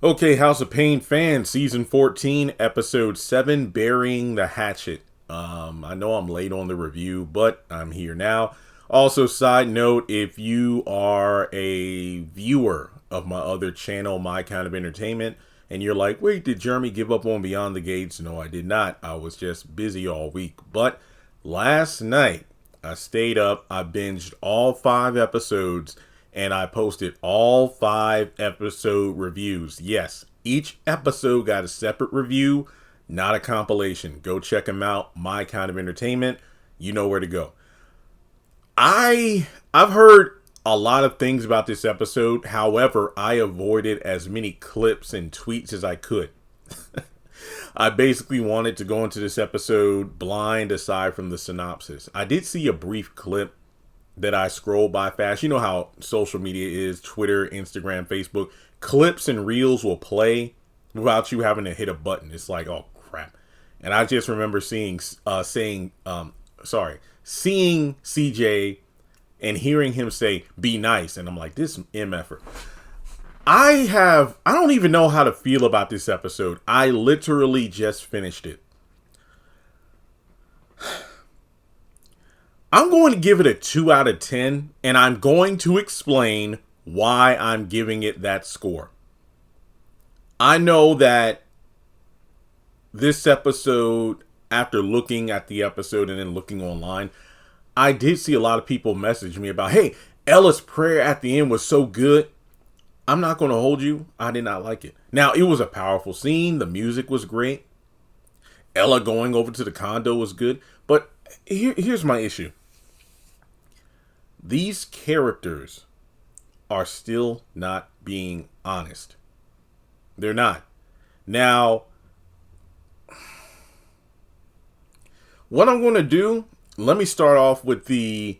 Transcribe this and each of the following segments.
Okay, House of Payne fans, season 14, episode 7, Burying the Hatchet. I know I'm late on the review, but I'm here now. Also, side note, if you are a viewer of my other channel, My Kind of Entertainment, and you're like, wait, did Jeremy give up on Beyond the Gates? No, I did not. I was just busy all week. But last night, I stayed up, I binged all 5 episodes, and I posted all 5 episode reviews. Yes, each episode got a separate review, not a compilation. Go check them out. My Kind of Entertainment. You know where to go. I've heard a lot of things about this episode. However, I avoided as many clips and tweets as I could. I basically wanted to go into this episode blind aside from the synopsis. I did see a brief clip that I scrolled by fast. You know how social media is, Twitter, Instagram, Facebook. Clips and reels will play without you having to hit a button. It's like, oh crap. And I just remember seeing CJ and hearing him say, be nice. And I'm like, this MFer. I don't even know how to feel about this episode. I literally just finished it. I'm going to give it a 2 out of 10, and I'm going to explain why I'm giving it that score. I know that this episode, after looking at the episode and then looking online, I did see a lot of people message me about, hey, Ella's prayer at the end was so good. I'm not going to hold you. I did not like it. Now, it was a powerful scene. The music was great. Ella going over to the condo was good. But here's my issue. These characters are still not being honest. They're not. Now, what I'm going to do, let me start off with the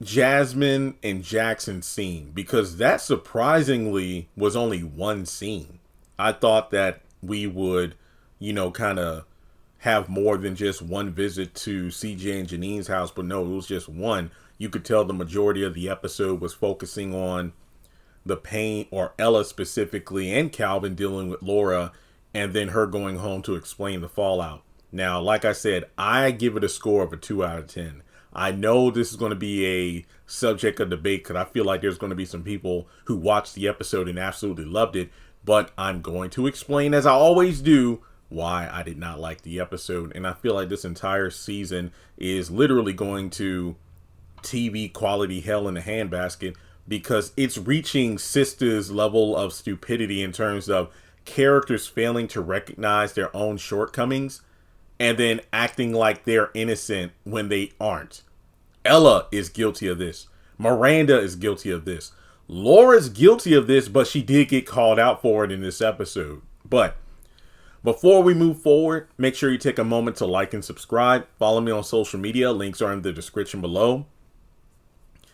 Jasmine and Jackson scene, because that surprisingly was only one scene. I thought that we would, kind of have more than just one visit to CJ and Janine's house, but no, it was just one. You could tell the majority of the episode was focusing on the Payne, or Ella specifically, and Calvin dealing with Laura, and then her going home to explain the fallout. Now, like I said, I give it a score of a 2 out of 10. I know this is going to be a subject of debate because I feel like there's going to be some people who watched the episode and absolutely loved it, but I'm going to explain, as I always do, why I did not like the episode. And I feel like this entire season is literally going to TV quality hell in a handbasket, because it's reaching Sister's level of stupidity in terms of characters failing to recognize their own shortcomings and then acting like they're innocent when they aren't. Ella is guilty of this. Miranda is guilty of this. Laura's guilty of this, but she did get called out for it in this episode. But before we move forward, make sure you take a moment to like and subscribe. Follow me on social media. Links are in the description below.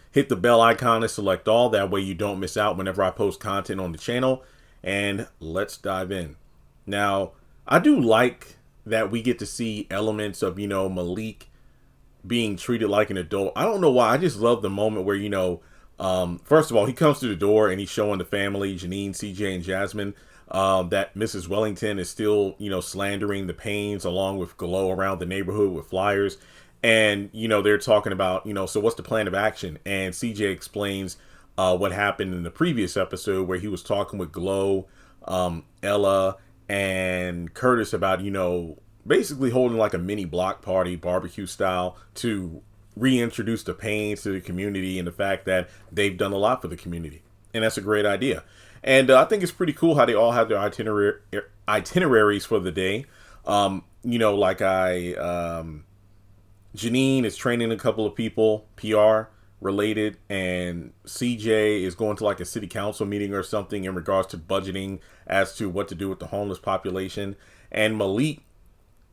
Hit the bell icon and select all. That way you don't miss out whenever I post content on the channel. And let's dive in. Now, I do like that we get to see elements of, Malik being treated like an adult. I don't know why. I just love the moment where, first of all, he comes to the door and he's showing the family, Janine, CJ, and Jasmine, that Mrs. Wellington is still, slandering the Paynes along with Glow around the neighborhood with flyers. And, they're talking about, so what's the plan of action? And CJ explains what happened in the previous episode where he was talking with Glow, Ella, and Curtis about, basically holding like a mini block party, barbecue style, to reintroduce the Paynes to the community and the fact that they've done a lot for the community. And that's a great idea. And I think it's pretty cool how they all have their itineraries for the day. Janine is training a couple of people, PR related, and CJ is going to like a city council meeting or something in regards to budgeting as to what to do with the homeless population. And Malik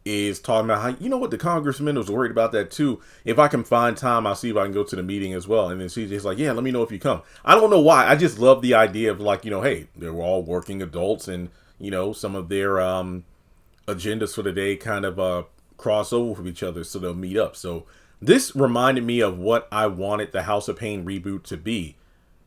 is talking about how, the congressman was worried about that too. If I can find time, I'll see if I can go to the meeting as well. And then CJ's like, yeah, let me know if you come. I don't know why. I just love the idea of like, hey, they're all working adults and, some of their agendas for the day kind of cross over with each other, so they'll meet up. So this reminded me of what I wanted the House of Payne reboot to be.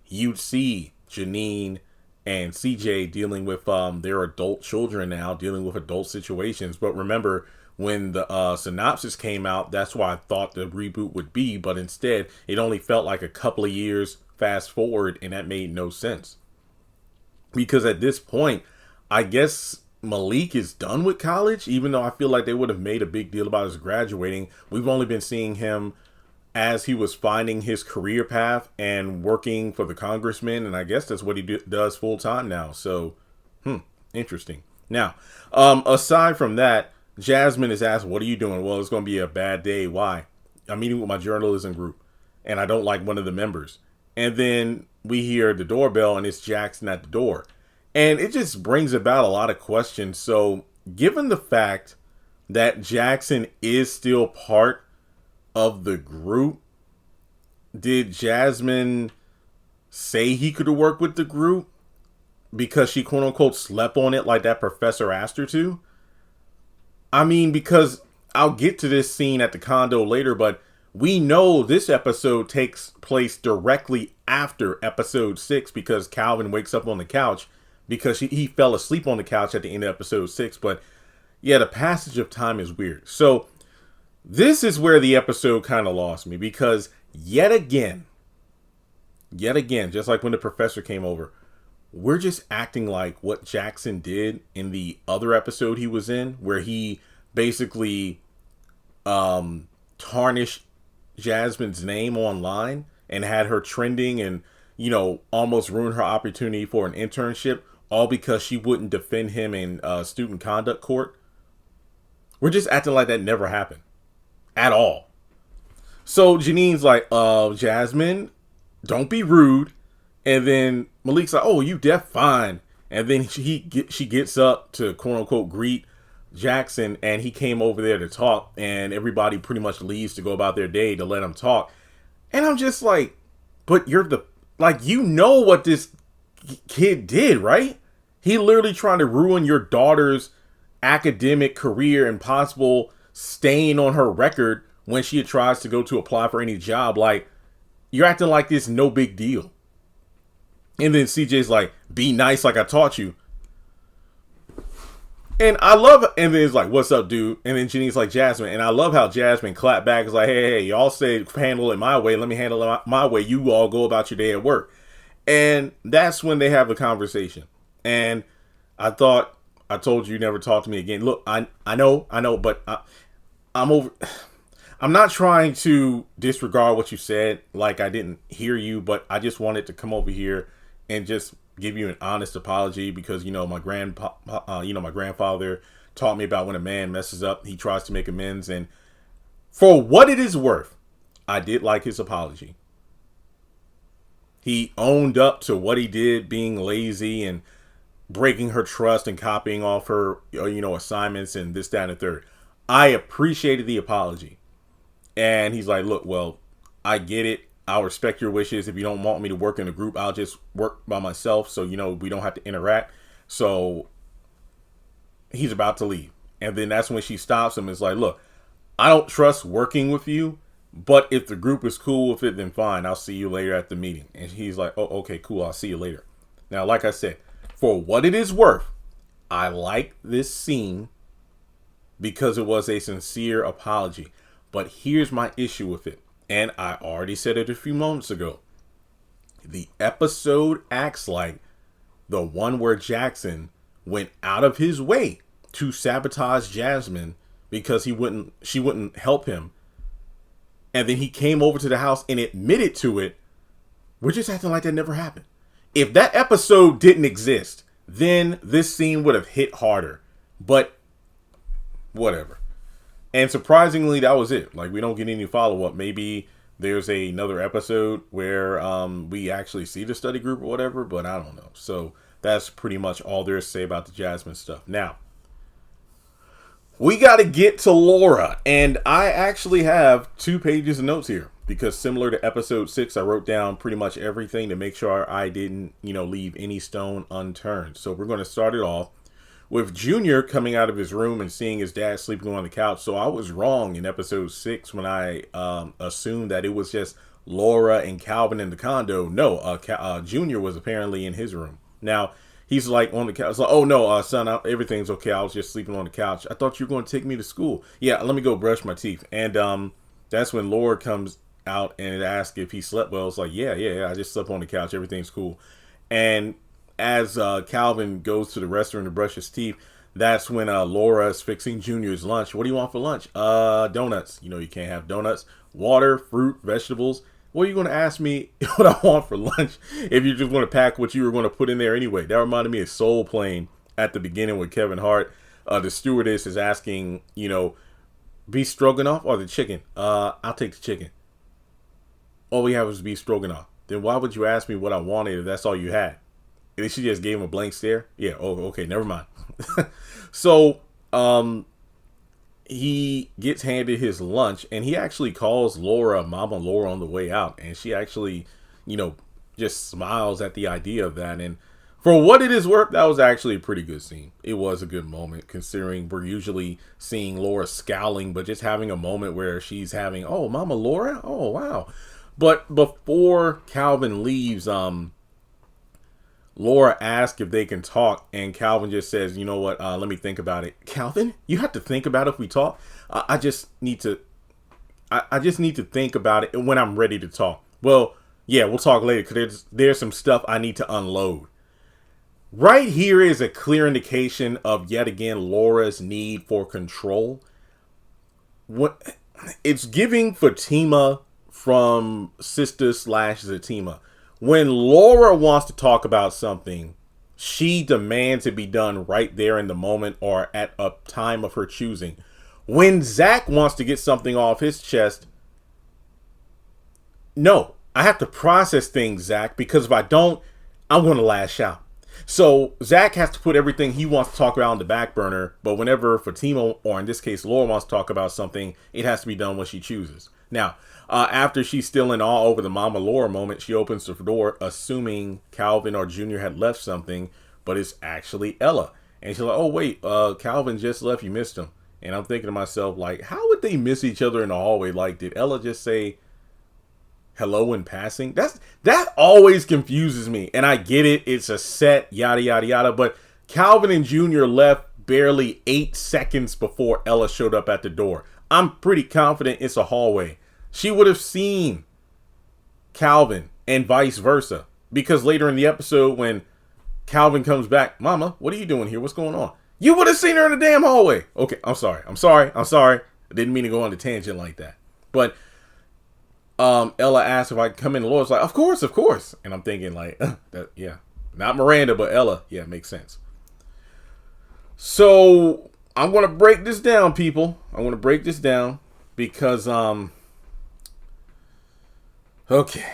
You'd see Janine and CJ dealing with their adult children now, dealing with adult situations. But remember, when the synopsis came out, that's what I thought the reboot would be. But instead, it only felt like a couple of years fast forward, and that made no sense. Because at this point, I guess Malik is done with college, even though I feel like they would have made a big deal about his graduating. We've only been seeing him as he was finding his career path and working for the congressman, and I guess that's what he does full time now. So, interesting. Now, aside from that, Jasmine is asked, "What are you doing?" "Well, it's going to be a bad day." "Why?" "I'm meeting with my journalism group, and I don't like one of the members." And then we hear the doorbell, and it's Jackson at the door. And it just brings about a lot of questions. So, given the fact that Jackson is still part of the group, did Jasmine say he could work with the group because she quote unquote slept on it like that professor asked her to? I mean, because I'll get to this scene at the condo later, but we know this episode takes place directly after episode 6 because Calvin wakes up on the couch because he fell asleep on the couch at the end of episode 6. But yeah, the passage of time is weird. So this is where the episode kind of lost me because yet again, just like when the professor came over, we're just acting like what Jackson did in the other episode he was in, where he basically tarnished Jasmine's name online and had her trending and, almost ruined her opportunity for an internship, all because she wouldn't defend him in student conduct court. We're just acting like that never happened at all. So Janine's like, Jasmine, don't be rude. And then Malik's like, "Oh, you deaf? Fine." And then she gets up to quote unquote greet Jackson, and he came over there to talk, and everybody pretty much leaves to go about their day to let him talk. And I'm just like, but you're what this kid did, right? He literally trying to ruin your daughter's academic career and possible stain on her record when she tries to go to apply for any job. Like, you're acting like this no big deal. And then CJ's like, "Be nice like I taught you." And I love, and then it's like, "What's up, dude?" And then Janine's like, "Jasmine." And I love how Jasmine clapped back. It's like, hey, y'all say handle it my way. Let me handle it my way. You all go about your day at work. And that's when they have a conversation. And I thought, I told you never talk to me again. Look, I know, but I'm over. I'm not trying to disregard what you said, like I didn't hear you, but I just wanted to come over here and just give you an honest apology because, my grandfather taught me about when a man messes up, he tries to make amends. And for what it is worth, I did like his apology. He owned up to what he did, being lazy and breaking her trust and copying off her, assignments and this, that, and the third. I appreciated the apology. And he's like, "Look, well, I get it. I'll respect your wishes. If you don't want me to work in a group, I'll just work by myself. So, we don't have to interact." So he's about to leave. And then that's when she stops him. It's like, "Look, I don't trust working with you, but if the group is cool with it, then fine. I'll see you later at the meeting." And he's like, "Oh, okay, cool. I'll see you later." Now, like I said, for what it is worth, I like this scene because it was a sincere apology. But here's my issue with it. And I already said it a few moments ago. The episode acts like the one where Jackson went out of his way to sabotage Jasmine because she wouldn't help him. And then he came over to the house and admitted to it. We're just acting like that never happened. If that episode didn't exist, then this scene would have hit harder. But whatever. And surprisingly, that was it. Like, we don't get any follow-up. Maybe there's another episode where we actually see the study group or whatever, but I don't know. So that's pretty much all there is to say about the Jasmine stuff. Now, we got to get to Laura. And I actually have 2 pages of notes here because similar to episode 6, I wrote down pretty much everything to make sure I didn't, leave any stone unturned. So we're going to start it off with Junior coming out of his room and seeing his dad sleeping on the couch. So I was wrong in episode 6 when I assumed that it was just Laura and Calvin in the condo. No, Junior was apparently in his room. Now, he's like on the couch. Like, oh no, son, everything's okay. I was just sleeping on the couch. I thought you were going to take me to school. Yeah, let me go brush my teeth. And that's when Laura comes out and asks if he slept well. It's like, yeah. I just slept on the couch. Everything's cool. And as Calvin goes to the restroom to brush his teeth, that's when Laura is fixing Junior's lunch. What do you want for lunch? Donuts. You know you can't have donuts. Water, fruit, vegetables. What are you going to ask me what I want for lunch if you just want to pack what you were going to put in there anyway? That reminded me of Soul Plane at the beginning with Kevin Hart. The stewardess is asking, beef stroganoff or the chicken? I'll take the chicken. All we have is beef stroganoff. Then why would you ask me what I wanted if that's all you had? And she just gave him a blank stare. Yeah, okay, never mind. So, he gets handed his lunch and he actually calls Mama Laura on the way out. And she actually, just smiles at the idea of that. And for what it is worth, that was actually a pretty good scene. It was a good moment considering we're usually seeing Laura scowling, but just having a moment where she's having, oh, Mama Laura? Oh, wow. But before Calvin leaves, Laura asks if they can talk, and Calvin just says, you know what, let me think about it. Calvin, you have to think about it if we talk? I just need to think about it when I'm ready to talk. Well, yeah, we'll talk later because there's some stuff I need to unload. Right here is a clear indication of, yet again, Laura's need for control. It's giving Fatima from Sister/Zatima. When Laura wants to talk about something, she demands it be done right there in the moment or at a time of her choosing. When Zach wants to get something off his chest, no, I have to process things, Zach, because if I don't, I'm going to lash out. So Zach has to put everything he wants to talk about on the back burner, but whenever Fatima, or in this case Laura, wants to talk about something, it has to be done when she chooses. Now, after she's still in awe over the Mama Laura moment, she opens the door, assuming Calvin or Junior had left something, but it's actually Ella. And she's like, oh, wait, Calvin just left. You missed him. And I'm thinking to myself, like, how would they miss each other in the hallway? Like, did Ella just say hello in passing? That always confuses me. And I get it. It's a set, yada, yada, yada. But Calvin and Junior left barely 8 seconds before Ella showed up at the door. I'm pretty confident it's a hallway. She would have seen Calvin and vice versa. Because later in the episode, when Calvin comes back, Mama, what are you doing here? What's going on? You would have seen her in the damn hallway. Okay, I'm sorry. I didn't mean to go on a tangent like that. But Ella asked if I could come in. Laura's like, of course. And I'm thinking like, yeah, not Miranda, but Ella. Yeah, it makes sense. So I'm going to break this down, people. I want to break this down because, okay.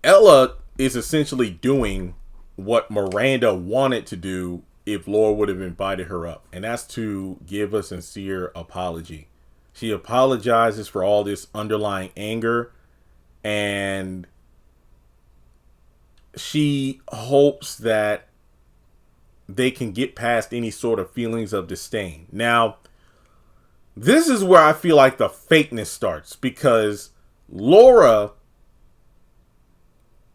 Ella is essentially doing what Miranda wanted to do if Laura would have invited her up. And that's to give a sincere apology. She apologizes for all this underlying anger. And she hopes that they can get past any sort of feelings of disdain. Now, this is where I feel like the fakeness starts. Because Laura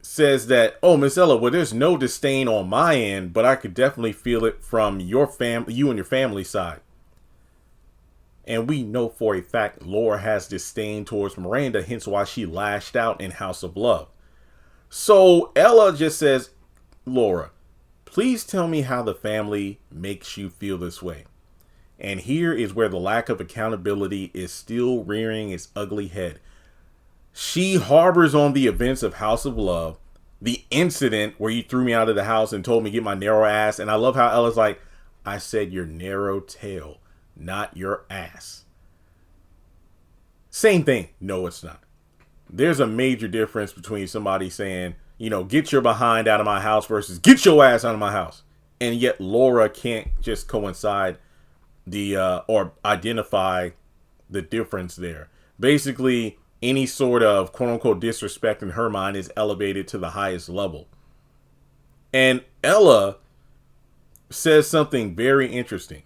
says that, oh, Miss Ella, well, there's no disdain on my end, but I could definitely feel it from your family, you and your family side. And we know for a fact Laura has disdain towards Miranda, hence why she lashed out in House of Love. So Ella just says, Laura, please tell me how the family makes you feel this way. And here is where the lack of accountability is still rearing its ugly head. She harbors on the events of House of Love, the incident where you threw me out of the house and told me to get my narrow ass. And I love how Ella's like, I said your narrow tail, not your ass. Same thing. No, it's not. There's a major difference between somebody saying, get your behind out of my house versus get your ass out of my house. And yet Laura can't just coincide or identify the difference there. Basically, any sort of quote unquote disrespect in her mind is elevated to the highest level. And Ella says something very interesting.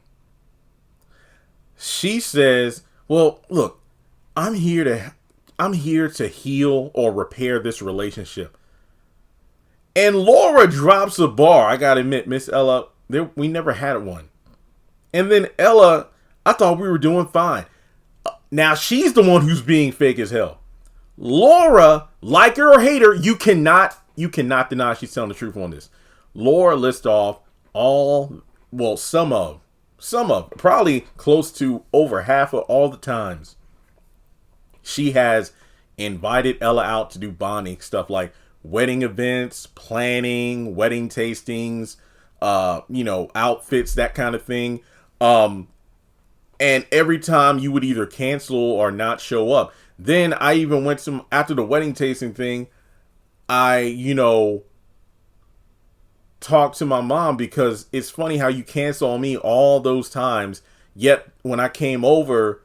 She says, well, look, I'm here to heal or repair this relationship. And Laura drops a bar. I gotta admit, Miss Ella, we never had one. And then Ella, I thought we were doing fine. Now she's the one who's being fake as hell. Laura, like her or hate her, you cannot deny she's telling the truth on this. Laura lists off some of, probably close to over half of all the times she has invited Ella out to do bonding stuff like wedding events, planning, wedding tastings, outfits, that kind of thing. And every time you would either cancel or not show up. Then I even went to, after the wedding tasting thing, I, talked to my mom because it's funny how you cancel on me all those times. Yet when I came over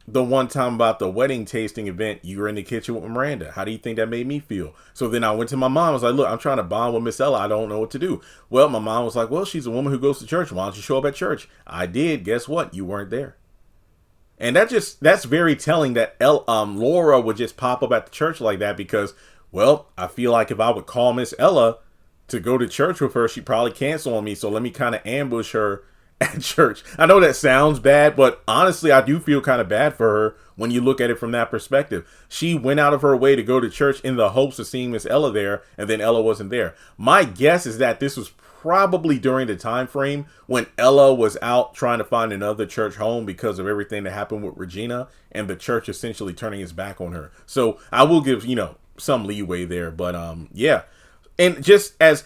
the one time about the wedding tasting event, you were in the kitchen with Miranda. How do you think that made me feel? So then I went to my mom. I was like, look, I'm trying to bond with Miss Ella. I don't know what to do. Well, my mom was like, well, she's a woman who goes to church. Why don't you show up at church? I did. Guess what? You weren't there. And that's very telling that Laura would just pop up at the church like that because, well, I feel like if I would call Miss Ella to go to church with her, she'd probably cancel on me. So let me kind of ambush her at church. I know that sounds bad, but honestly, I do feel kind of bad for her when you look at it from that perspective. She went out of her way to go to church in the hopes of seeing Miss Ella there, and then Ella wasn't there. My guess is that this was probably during the time frame when Ella was out trying to find another church home because of everything that happened with Regina and the church essentially turning its back on her. So I will give, some leeway there, but yeah. And just as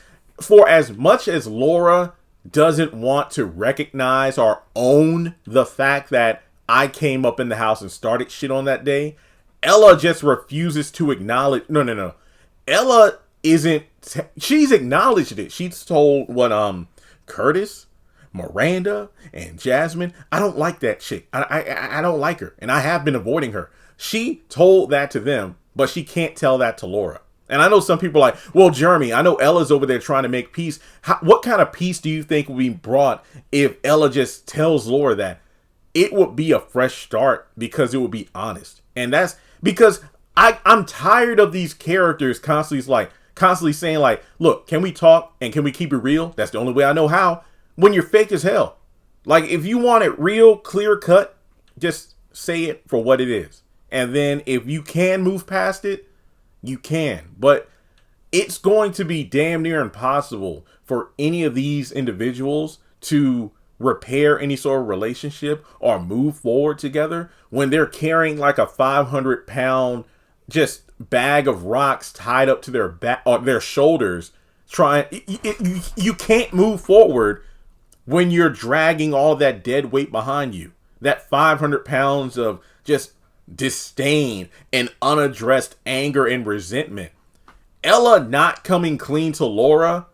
much as Laura doesn't want to recognize or own the fact that I came up in the house and started shit on that day, Ella just refuses to acknowledge. No. Ella isn't. She's acknowledged it. She's told Curtis, Miranda, and Jasmine, I don't like that chick. I don't like her, and I have been avoiding her. She told that to them, but she can't tell that to Laura. And I know some people are like, well, Jeremy, I know Ella's over there trying to make peace. What kind of peace do you think will be brought if Ella just tells Laura that? It would be a fresh start because it would be honest. And that's because I'm tired of these characters constantly saying like, look, can we talk and can we keep it real? That's the only way I know how. When you're fake as hell. Like, if you want it real, clear cut, just say it for what it is. And then if you can move past it, you can. But it's going to be damn near impossible for any of these individuals to repair any sort of relationship or move forward together when they're carrying like a 500-pound just bag of rocks tied up to their back or their shoulders. You can't move forward when you're dragging all that dead weight behind you. That 500 pounds of just disdain and unaddressed anger and resentment. Ella not coming clean to Laura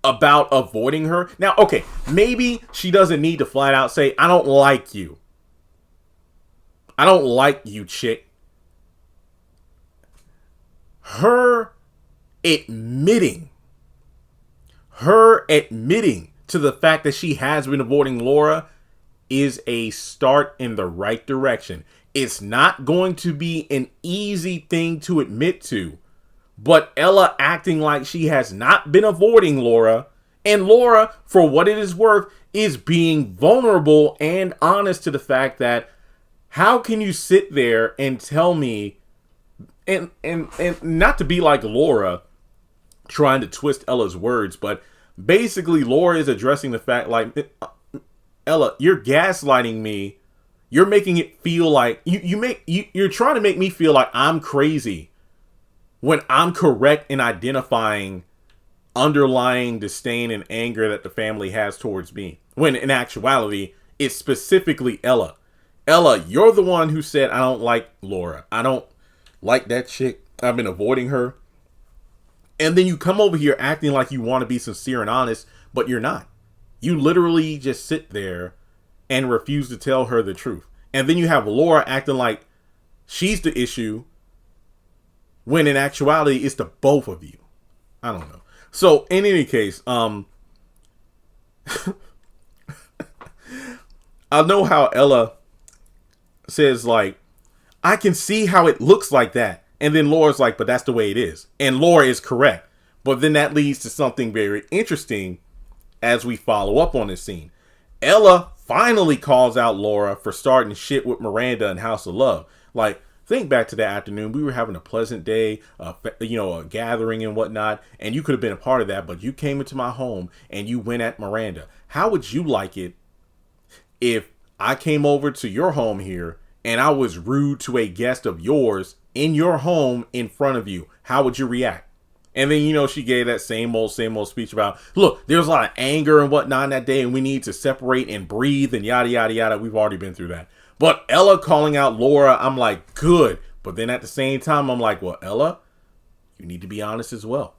about avoiding her. Now, okay, maybe she doesn't need to flat out say, I don't like you. I don't like you, chick. Her admitting to the fact that she has been avoiding Laura is a start in the right direction. It's not going to be an easy thing to admit to, but Ella acting like she has not been avoiding Laura, and Laura, for what it is worth, is being vulnerable and honest to the fact that how can you sit there and tell me, and not to be like Laura trying to twist Ella's words, but basically Laura is addressing the fact like, Ella, you're gaslighting me. You're making it feel like you're trying to make me feel like I'm crazy when I'm correct in identifying underlying disdain and anger that the family has towards me. When in actuality, it's specifically Ella. Ella, you're the one who said, I don't like Laura. I don't like that chick. I've been avoiding her. And then you come over here acting like you want to be sincere and honest, but you're not. You literally just sit there and refuse to tell her the truth. And then you have Laura acting like she's the issue when in actuality it's the both of you. I don't know. So in any case, I know how Ella says like, I can see how it looks like that. And then Laura's like, but that's the way it is. And Laura is correct. But then that leads to something very interesting as we follow up on this scene. Ella finally calls out Laura for starting shit with Miranda and House of Love. Like, think back to that afternoon. We were having a pleasant day, a gathering and whatnot, and you could have been a part of that, but you came into my home and you went at Miranda. How would you like it if I came over to your home here and I was rude to a guest of yours in your home in front of you? How would you react? And then, she gave that same old speech about, look, there was a lot of anger and whatnot that day, and we need to separate and breathe and yada, yada, yada. We've already been through that. But Ella calling out Laura, I'm like, good. But then at the same time, I'm like, well, Ella, you need to be honest as well.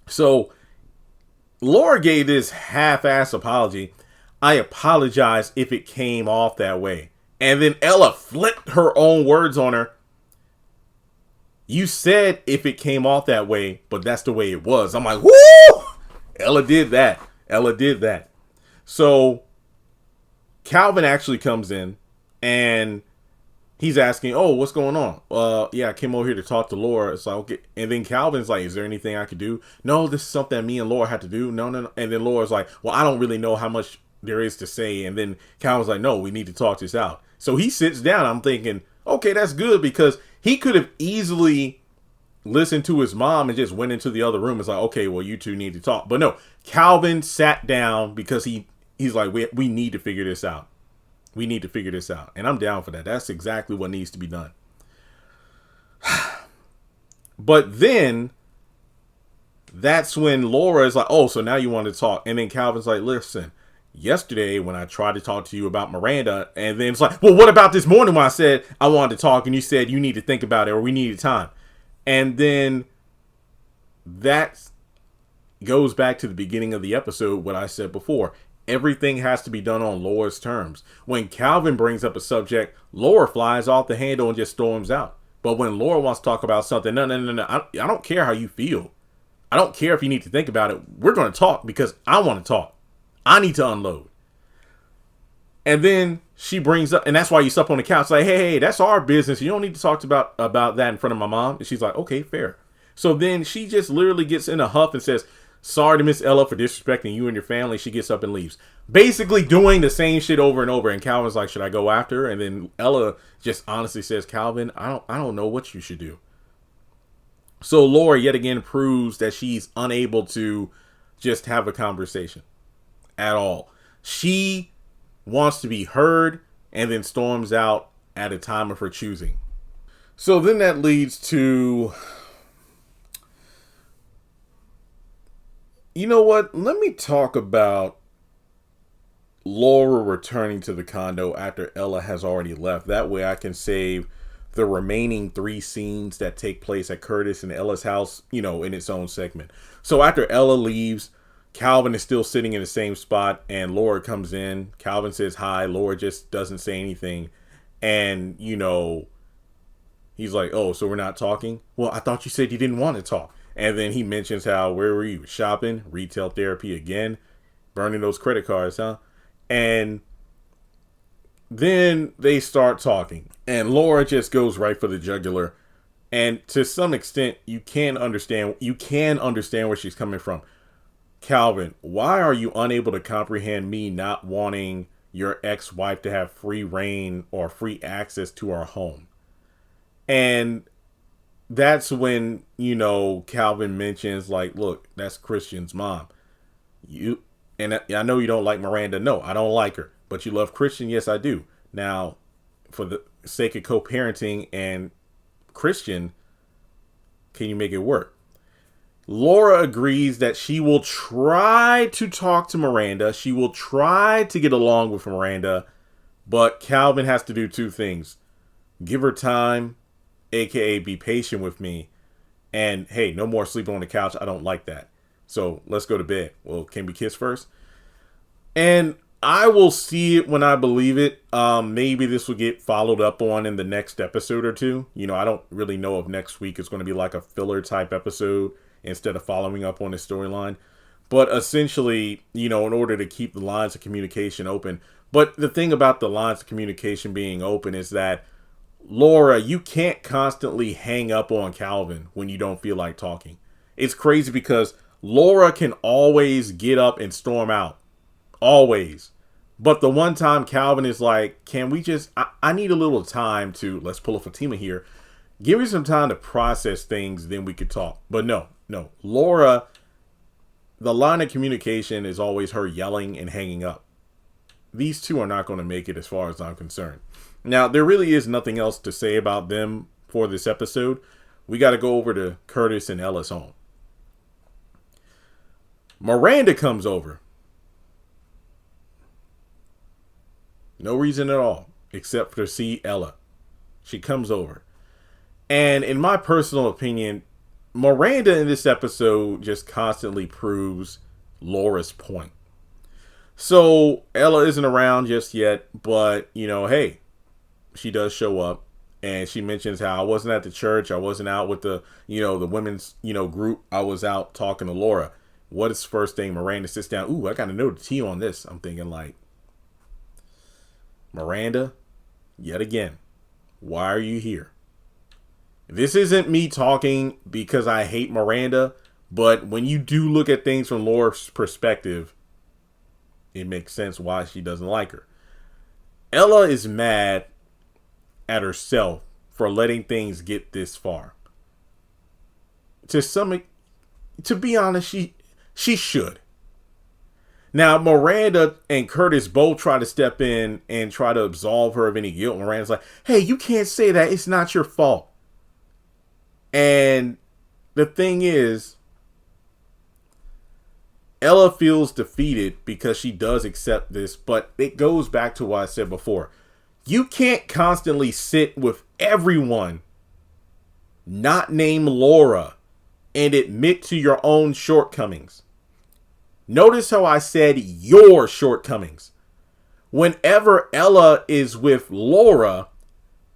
So Laura gave this half-ass apology. I apologize if it came off that way. And then Ella flipped her own words on her. You said if it came off that way, but that's the way it was. I'm like, whoo! Ella did that. So Calvin actually comes in and he's asking, oh, what's going on? Yeah, I came over here to talk to Laura. It's like, okay. And then Calvin's like, is there anything I could do? No, this is something that me and Laura had to do. No. And then Laura's like, well, I don't really know how much there is to say. And then Calvin's like, no, we need to talk this out. So he sits down. I'm thinking, okay, that's good, because he could have easily listened to his mom and just went into the other room. It's like, okay, well, you two need to talk. But no, Calvin sat down because he's like, we need to figure this out. We need to figure this out. And I'm down for that. That's exactly what needs to be done. But then that's when Laura is like, oh, so now you want to talk. And then Calvin's like, listen, yesterday when I tried to talk to you about Miranda, and then it's like, well, what about this morning when I said I wanted to talk and you said you need to think about it or we needed time? And then that goes back to the beginning of the episode, what I said before. Everything has to be done on Laura's terms. When Calvin brings up a subject, Laura flies off the handle and just storms out. But when Laura wants to talk about something, no. I don't care how you feel. I don't care if you need to think about it. We're going to talk because I want to talk. I need to unload. And then she brings up, and that's why you sup on the couch, like, hey, that's our business. You don't need to talk about that in front of my mom. And she's like, okay, fair. So then she just literally gets in a huff and says, sorry to Miss Ella for disrespecting you and your family. She gets up and leaves. Basically doing the same shit over and over. And Calvin's like, should I go after her? And then Ella just honestly says, Calvin, I don't know what you should do. So Laura yet again proves that she's unable to just have a conversation at all. She wants to be heard and then storms out at a time of her choosing. So then that leads to, you know what? Let me talk about Laura returning to the condo after Ella has already left. That way I can save the remaining 3 scenes that take place at Curtis and Ella's house, in its own segment. So after Ella leaves, Calvin is still sitting in the same spot and Laura comes in. Calvin says hi. Laura just doesn't say anything. And, he's like, oh, so we're not talking? Well, I thought you said you didn't want to talk. And then he mentions how, where were you? Shopping, retail therapy again, burning those credit cards, huh? And then they start talking. And Laura just goes right for the jugular. And to some extent, you can understand where she's coming from. Calvin, why are you unable to comprehend me not wanting your ex-wife to have free reign or free access to our home? And that's when, Calvin mentions, like, look, that's Christian's mom. And I know you don't like Miranda. No, I don't like her. But you love Christian? Yes, I do. Now, for the sake of co-parenting and Christian, can you make it work? Laura agrees that she will try to talk to Miranda. She will try to get along with Miranda. But Calvin has to do 2 things. Give her time, aka be patient with me. And hey, no more sleeping on the couch. I don't like that. So let's go to bed. Well, can we kiss first? And I will see it when I believe it. Maybe this will get followed up on in the next episode or 2. I don't really know if next week is going to be like a filler type episode instead of following up on the storyline. But essentially, in order to keep the lines of communication open. But the thing about the lines of communication being open is that, Laura, you can't constantly hang up on Calvin when you don't feel like talking. It's crazy because Laura can always get up and storm out. Always. But the one time Calvin is like, can we just, I need a little time to, let's pull a Fatima here. Give me some time to process things, then we could talk. But no. Laura, the line of communication is always her yelling and hanging up. These two are not going to make it as far as I'm concerned. Now, there really is nothing else to say about them for this episode. We got to go over to Curtis and Ella's home. Miranda comes over. No reason at all, except for to see Ella. She comes over. And in my personal opinion, Miranda in this episode just constantly proves Laura's point. So Ella isn't around just yet, but, hey, she does show up. And she mentions how I wasn't at the church. I wasn't out with the women's, group. I was out talking to Laura. What is the first thing? Miranda sits down. Ooh, I got to know the tea on this. I'm thinking like, Miranda, yet again, why are you here? This isn't me talking because I hate Miranda, but when you do look at things from Laura's perspective, it makes sense why she doesn't like her. Ella is mad at herself for letting things get this far. To be honest, she should. Now, Miranda and Curtis both try to step in and try to absolve her of any guilt. Miranda's like, hey, you can't say that. It's not your fault. And the thing is, Ella feels defeated because she does accept this, but it goes back to what I said before. You can't constantly sit with everyone, not name Laura, and admit to your own shortcomings. Notice how I said your shortcomings. Whenever Ella is with Laura,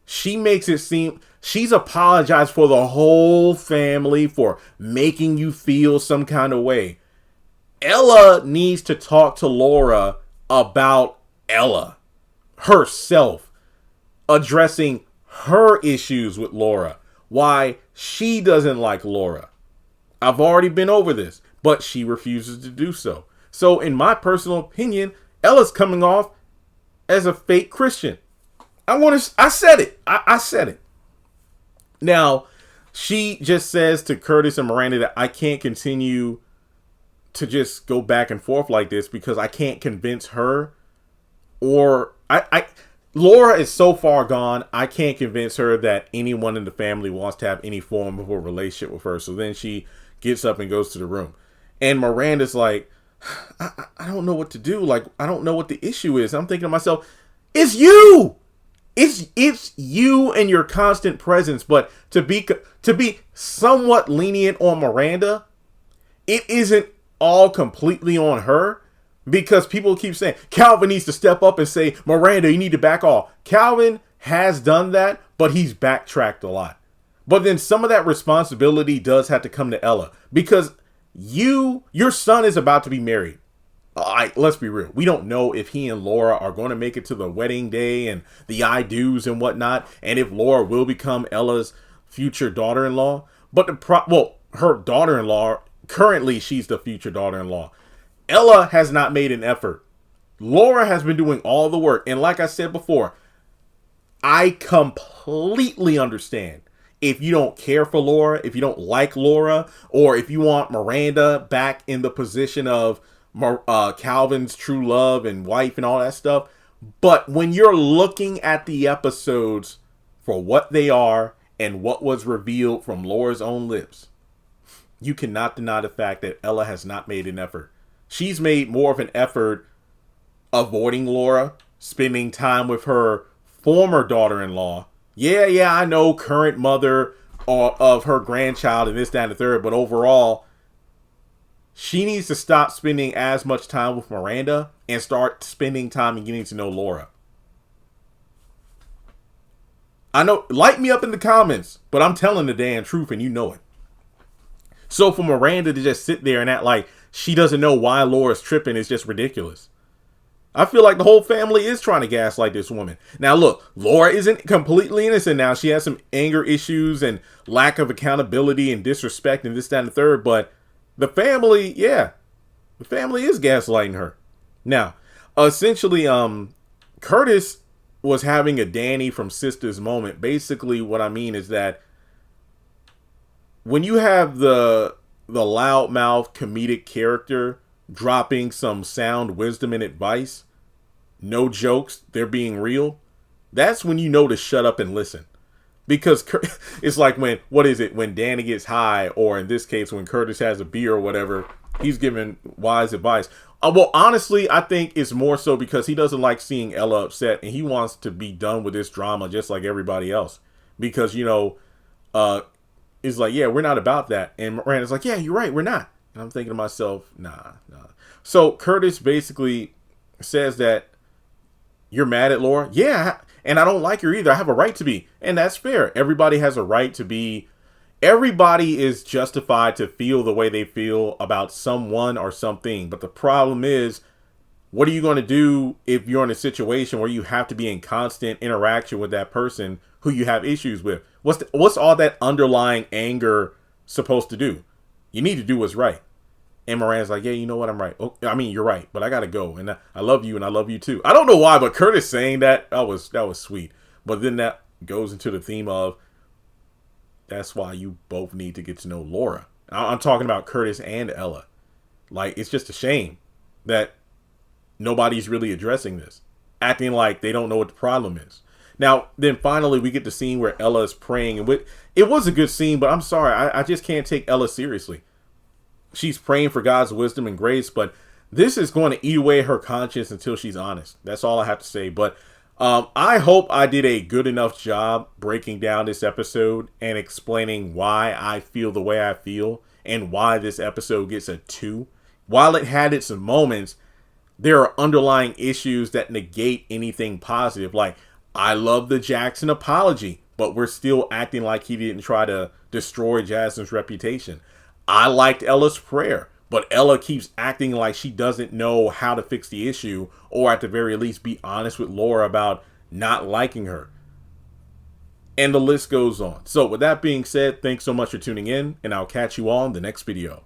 she makes it seem she's apologized for the whole family for making you feel some kind of way. Ella needs to talk to Laura about Ella herself, addressing her issues with Laura, why she doesn't like Laura. I've already been over this, but she refuses to do so. So in my personal opinion, Ella's coming off as a fake Christian. I said it. I said it. Now, she just says to Curtis and Miranda that I can't continue to just go back and forth like this because I can't convince her, or Laura is so far gone, I can't convince her that anyone in the family wants to have any form of a relationship with her. So then she gets up and goes to the room. And Miranda's like, I don't know what to do. Like, I don't know what the issue is. I'm thinking to myself, it's you. It's you and your constant presence. But to be somewhat lenient on Miranda, it isn't all completely on her, because people keep saying Calvin needs to step up and say, Miranda, you need to back off. Calvin has done that, but he's backtracked a lot. But then some of that responsibility does have to come to Ella, because your son is about to be married. Let's be real. We don't know if he and Laura are going to make it to the wedding day and the I-do's and whatnot, and if Laura will become Ella's future daughter-in-law. But her daughter-in-law, currently she's the future daughter-in-law. Ella has not made an effort. Laura has been doing all the work. And like I said before, I completely understand if you don't care for Laura, if you don't like Laura, or if you want Miranda back in the position of Calvin's true love and wife and all that stuff. But when you're looking at the episodes for what they are and what was revealed from Laura's own lips, you cannot deny the fact that Ella has not made an effort. She's made more of an effort avoiding Laura, spending time with her former daughter-in-law. Yeah, I know, current mother of her grandchild and this, that, and the third. But overall, she needs to stop spending as much time with Miranda and start spending time and getting to know Laura. I know, light me up in the comments, but I'm telling the damn truth and you know it. So for Miranda to just sit there and act like she doesn't know why Laura's tripping is just ridiculous. I feel like the whole family is trying to gaslight this woman. Now, look, Laura isn't completely innocent now. She has some anger issues and lack of accountability and disrespect and this, that, and the third. But the family, yeah, the family is gaslighting her. Now, essentially, Curtis was having a Danny from Sisters moment. Basically, what I mean is that when you have the loudmouth comedic character dropping some sound wisdom and advice, no jokes, they're being real, that's when you know to shut up and listen. Because it's like when Danny gets high, or in this case, when Curtis has a beer or whatever, he's giving wise advice. Well, honestly, I think it's more so because he doesn't like seeing Ella upset, and he wants to be done with this drama just like everybody else. Because, it's like, yeah, we're not about that. And Miranda's like, yeah, you're right, we're not. And I'm thinking to myself, nah. So Curtis basically says that, you're mad at Laura? Yeah, and I don't like her either. I have a right to be. And that's fair. Everybody has a right to be. Everybody is justified to feel the way they feel about someone or something. But the problem is, what are you going to do if you're in a situation where you have to be in constant interaction with that person who you have issues with? What's all that underlying anger supposed to do? You need to do what's right. And Miranda's like, yeah, you know what? I'm right. Oh, I mean, you're right, but I got to go. And I love you, and I love you too. I don't know why, but Curtis saying that was sweet. But then that goes into the theme of, that's why you both need to get to know Laura. I'm talking about Curtis and Ella. Like, it's just a shame that nobody's really addressing this, acting like they don't know what the problem is. Now, then finally we get the scene where Ella is praying. And it was a good scene, but I'm sorry, I just can't take Ella seriously. She's praying for God's wisdom and grace, but this is going to eat away her conscience until she's honest. That's all I have to say. But I hope I did a good enough job breaking down this episode and explaining why I feel the way I feel and why this episode gets a 2. While it had its moments, there are underlying issues that negate anything positive. Like, I love the Jackson apology, but we're still acting like he didn't try to destroy Jasmine's reputation. I liked Ella's prayer, but Ella keeps acting like she doesn't know how to fix the issue, or at the very least be honest with Laura about not liking her. And the list goes on. So with that being said, thanks so much for tuning in, and I'll catch you all in the next video.